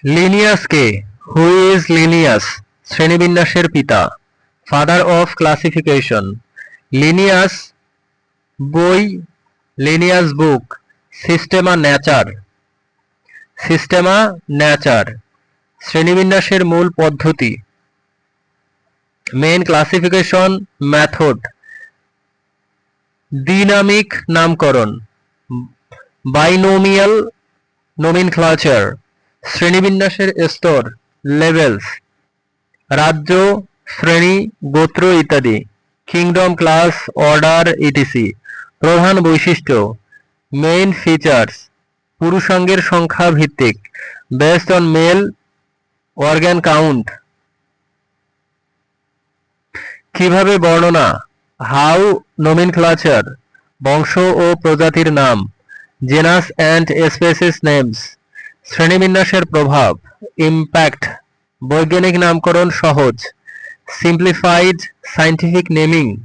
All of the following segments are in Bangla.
লিনিয়াস কে? Who is Linnaeus? শ্রেণীবিন্যাসের পিতা। Father of classification. লিনিয়াস বই, Linnaeus book. Systema nature. Systema nature. শ্রেণীবিন্যাসের মূল পদ্ধতি। Main classification method. দ্বিনামিক নামকরণ। বাইনোমিয়াল নোমেনক্লাচার। শ্রেণীবিন্যাসের স্তর লেভেলস। রাজ্য, শ্রেণী, গোত্র ইত্যাদি। Kingdom, class, order etc. প্রধান বৈশিষ্ট্য। Main features. পুরুষাঙ্গের সংখ্যা ভিত্তিক, based on male organ count. কিভাবে বর্ণনা। How nomenclature. বংশ ও প্রজাতির নাম। Genus and species names. শ্রেণীবিন্যাসের প্রভাব। ইম্প্যাক্ট। বৈজ্ঞানিক নামকরণ সহজ। Simplified scientific naming.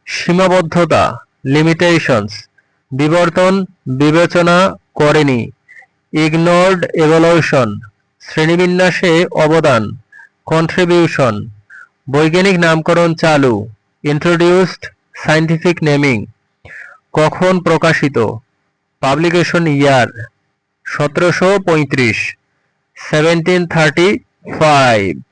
সীমাবদ্ধতা, লিমিটেশনস। বিবর্তন বিবেচনা করেনি। Ignored evolution. শ্রেণীবিন্যাসে অবদান। কন্ট্রিবিউশন। বৈজ্ঞানিক নামকরণ চালু। Introduced scientific naming. কখন প্রকাশিত। পাবলিকেশন ইয়ার 1735, 1735।